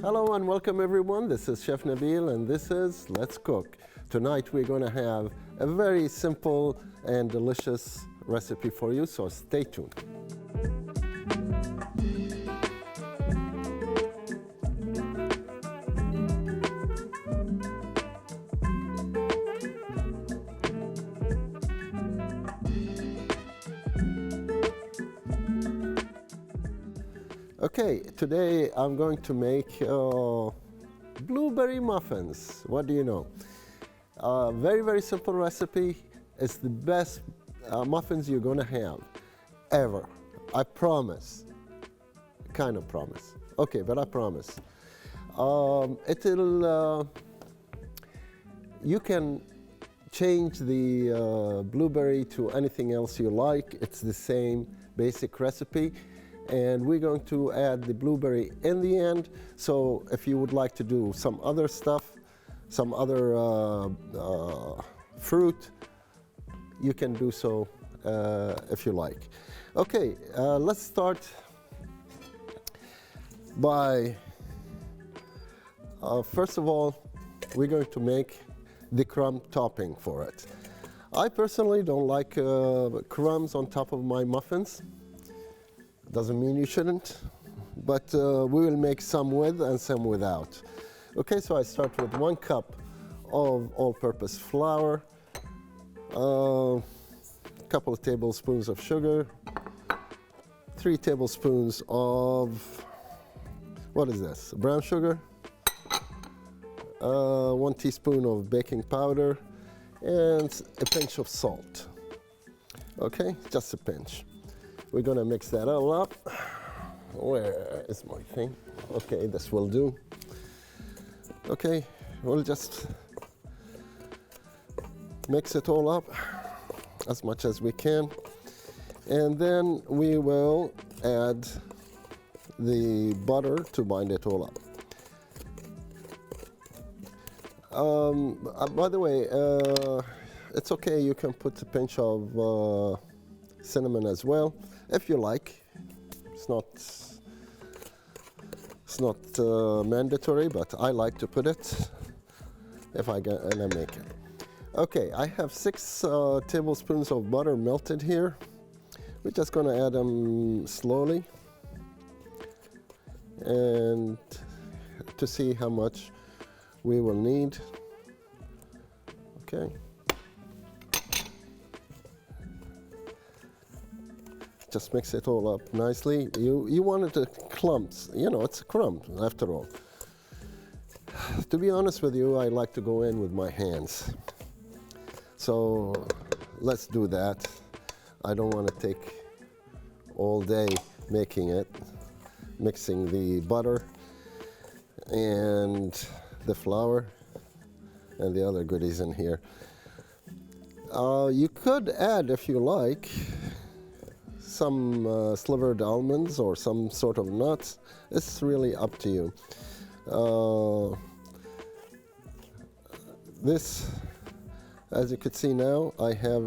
Hello and welcome everyone. This is Chef Nabeel and this is Let's Cook. Tonight we're going to have a very simple and delicious recipe for you, so stay tuned. Okay, today I'm going to make blueberry muffins. What do you know? Very simple recipe. It's the best muffins you're gonna have ever. I promise. Kind of promise. Okay, but I promise. You can change the blueberry to anything else you like. It's the same basic recipe. And we're going to add the blueberry in the end. So if you would like to do some other stuff, some other fruit, you can do so if you like. Okay, let's start by, first of all, we're going to make the crumb topping for it. I personally don't like crumbs on top of my muffins. Doesn't mean you shouldn't, but we will make some with and some without. Okay, so I start with 1 cup of all-purpose flour, a couple of tablespoons of sugar, 3 tablespoons of, what is this, brown sugar, 1 teaspoon of baking powder, and a pinch of salt. Okay, just a pinch. We're gonna mix that all up. Where is my thing? Okay, this will do. Okay, we'll just mix it all up as much as we can. And then we will add the butter to bind it all up. By the way, it's okay, you can put a pinch of cinnamon as well, if you like. It's not mandatory, but I like to put it if I make it. Okay, I have 6 tablespoons of butter melted here. We're just going to add them slowly and to see how much we will need. Okay. Just mix it all up nicely. You want it to clumps, you know, it's a crumb after all. To be honest with you, I like to go in with my hands. So let's do that. I don't want to take all day making it, mixing the butter and the flour and the other goodies in here. You could add, if you like, some slivered almonds or some sort of nuts. It's really up to you. This, as you can see now, I have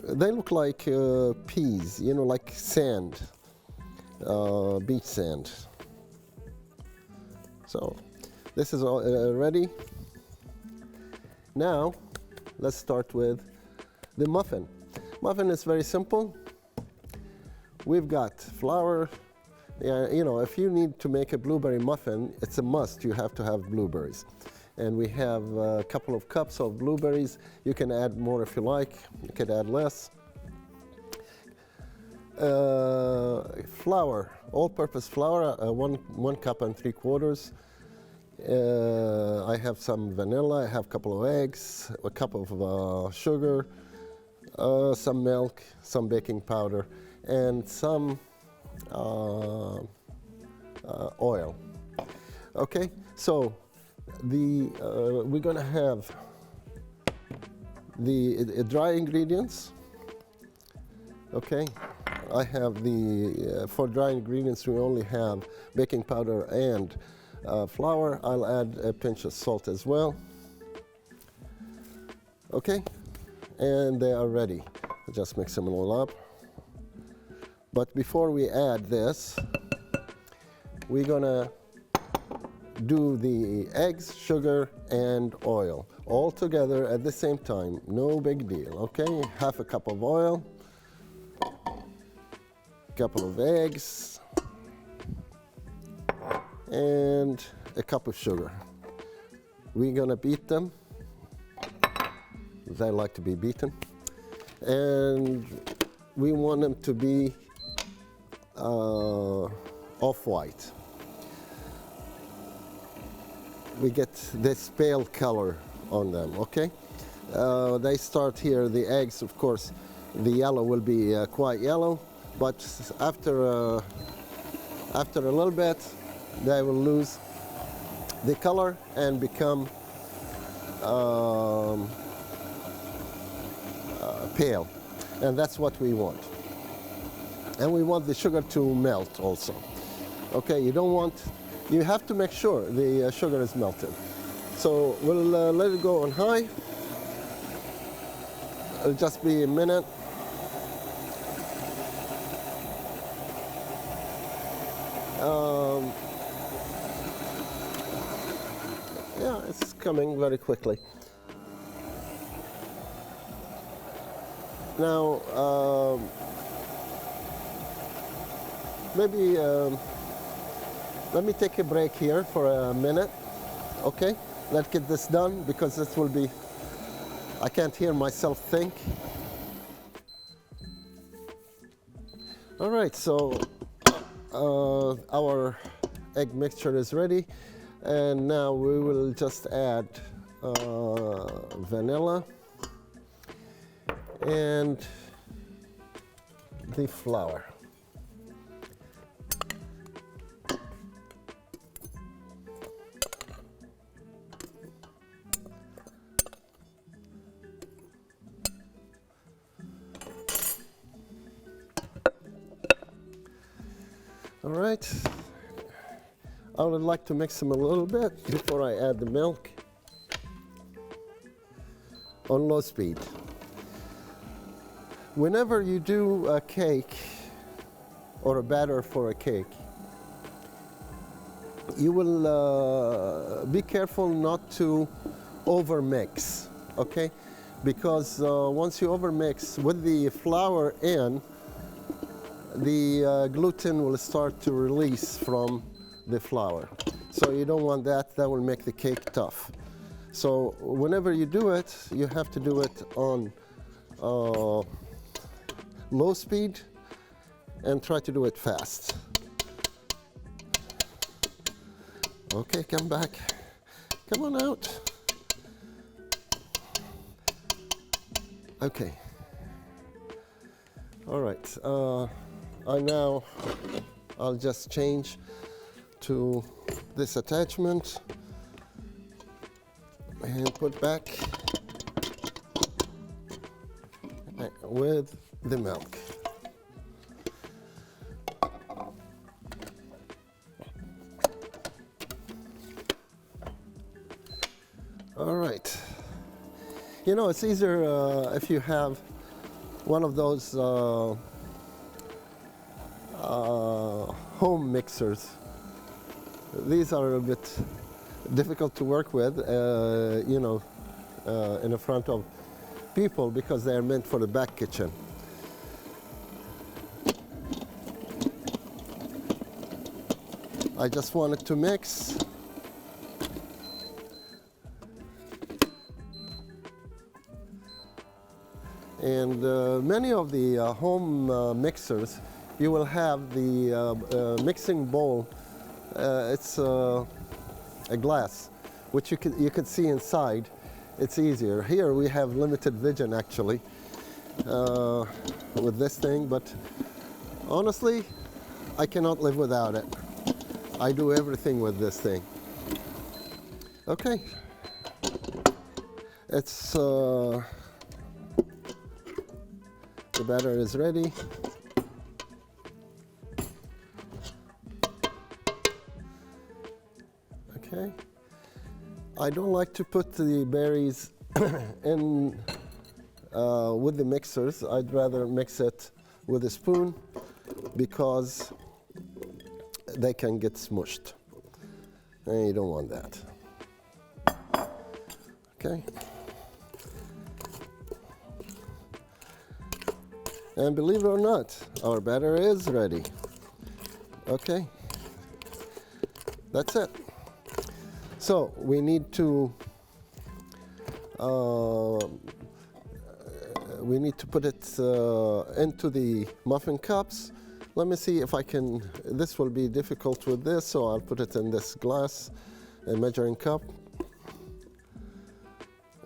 they look like peas, you know, like sand, beach sand. So this is all ready. Now let's start with the muffin. Muffin is very simple. We've got flour. You know, if you need to make a blueberry muffin, it's a must. You have to have blueberries. And we have a couple of cups of blueberries. You can add more if you like. You could add less. Flour, all-purpose flour, 1 cup and 3/4. I have some vanilla. I have a couple of eggs, a cup of sugar, some milk, some baking powder, and some oil. Okay, so we're gonna have the dry ingredients. Okay, I have for dry ingredients we only have baking powder and flour. I'll add a pinch of salt as well. Okay, and they are ready. Just mix them all up. But before we add this, we're gonna do the eggs, sugar, and oil all together at the same time. No big deal, okay? Half a cup of oil, couple of eggs, and a cup of sugar. We're gonna beat them. They like to be beaten. And we want them to be off-white. We get this pale color on them, okay? They start here, the eggs, of course, the yellow will be quite yellow, but after a little bit, they will lose the color and become pale, and that's what we want. And we want the sugar to melt also. Okay, you have to make sure the sugar is melted. So we'll let it go on high. It'll just be a minute. Yeah, it's coming very quickly. Now, maybe let me take a break here for a minute, okay? Let's get this done because this will be, I can't hear myself think. All right, so our egg mixture is ready, and now we will just add vanilla and the flour. All right, I would like to mix them a little bit before I add the milk on low speed. Whenever you do a cake or a batter for a cake, you will be careful not to overmix, okay? Because once you overmix with the flour in, the gluten will start to release from the flour. So you don't want that, that will make the cake tough. So whenever you do it, you have to do it on low speed and try to do it fast. Okay, come back. Come on out. Okay. All right. I'll just change to this attachment and put back with the milk. All right. You know, it's easier if you have one of those home mixers. These are a bit difficult to work with, you know, in the front of people because they are meant for the back kitchen. I just wanted to mix. And many of the home mixers, you will have the mixing bowl. It's a glass, which you can see inside. It's easier. Here we have limited vision actually with this thing, but honestly, I cannot live without it. I do everything with this thing. Okay, it's the batter is ready. Okay. I don't like to put the berries in with the mixers. I'd rather mix it with a spoon because they can get smushed. And you don't want that. Okay. And believe it or not, our batter is ready. Okay. That's it. So we need to put it into the muffin cups. Let me see if I can. This will be difficult with this, so I'll put it in this glass, a measuring cup.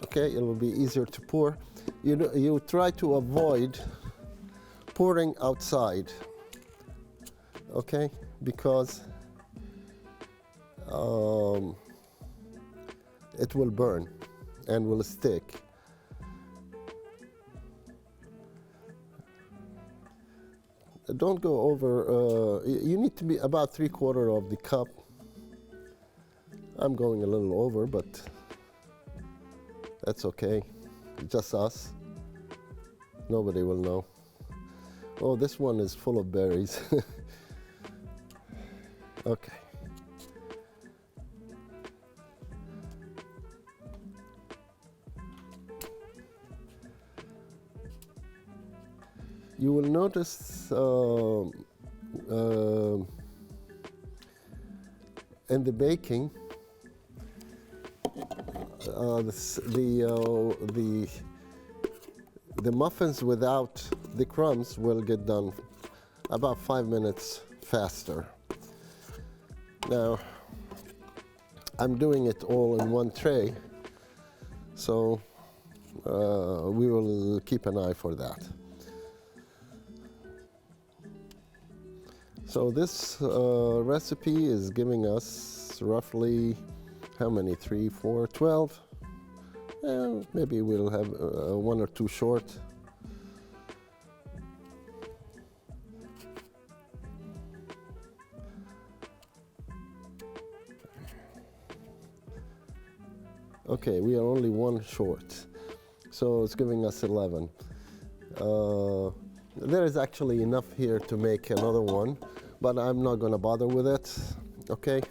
Okay, it will be easier to pour. You try to avoid pouring outside. Okay, because it will burn and will stick. Don't go over, you need to be about 3/4 of the cup. I'm going a little over, but that's okay. Just us. Nobody will know. Oh, this one is full of berries. Okay. You will notice in the baking, the muffins without the crumbs will get done about 5 minutes faster. Now, I'm doing it all in one tray, so we will keep an eye for that. So this recipe is giving us roughly, how many, 3, 4, 12? Maybe we'll have 1 or 2 short. Okay, we are only 1 short, so it's giving us 11. There is actually enough here to make another one, but I'm not going to bother with it. Okay,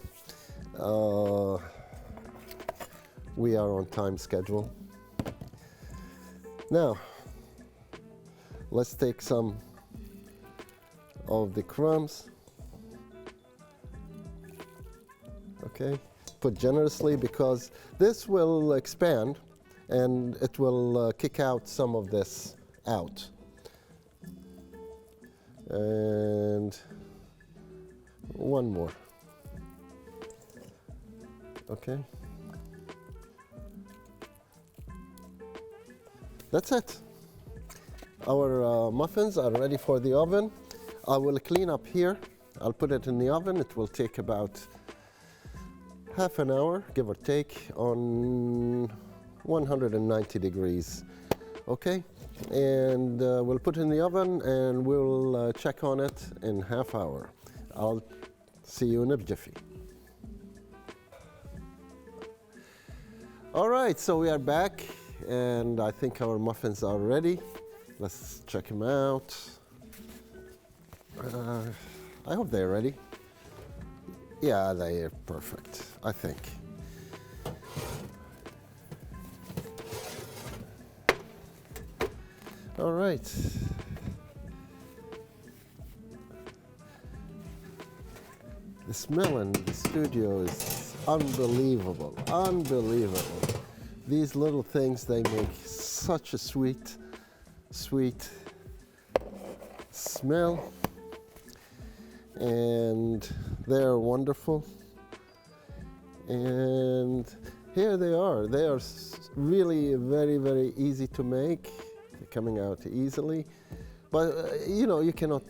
we are on time schedule. Now, let's take some of the crumbs. Okay, put generously because this will expand and it will kick out some of this out. And 1 more. Okay. That's it. Our muffins are ready for the oven. I will clean up here. I'll put it in the oven. It will take about half an hour, give or take, on 190 degrees. Okay, and we'll put it in the oven and we'll check on it in half hour. I'll see you in a jiffy. All right, so we are back and I think our muffins are ready. Let's check them out. I hope they're ready. Yeah, they are perfect, I think. All right. The smell in the studio is unbelievable, unbelievable. These little things, they make such a sweet, sweet smell. And they're wonderful. And here they are. They are really very, very easy to make. They're coming out easily. But, you know, you cannot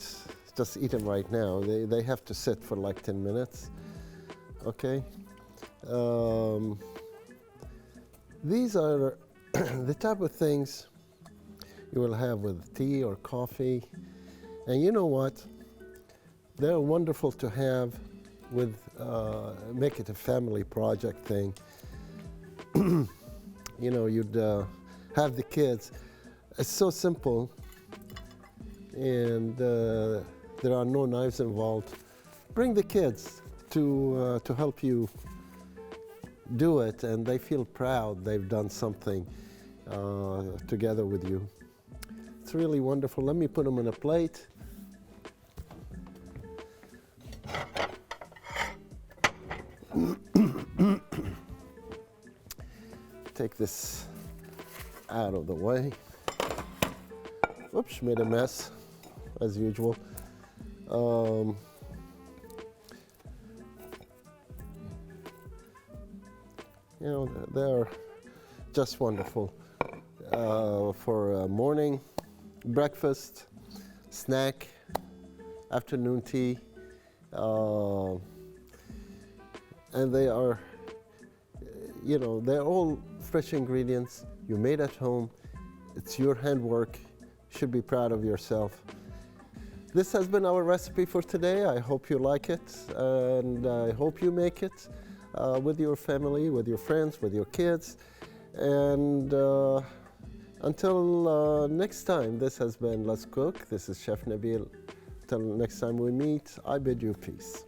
just eat them right now. They have to sit for like 10 minutes. Okay. These are the type of things you will have with tea or coffee. And you know what? They're wonderful to have with, make it a family project thing. You know, you'd have the kids. It's so simple, and there are no knives involved. Bring the kids to help you do it and they feel proud they've done something together with you. It's really wonderful. Let me put them in a plate. Take this out of the way. Oops, made a mess as usual. You know, they're just wonderful for morning, breakfast, snack, afternoon tea, and they are, you know, they're all fresh ingredients you made at home. It's your handwork. You should be proud of yourself. This has been our recipe for today. I hope you like it, and I hope you make it with your family, with your friends, with your kids. And until next time, this has been Let's Cook. This is Chef Nabeel. Till next time we meet, I bid you peace.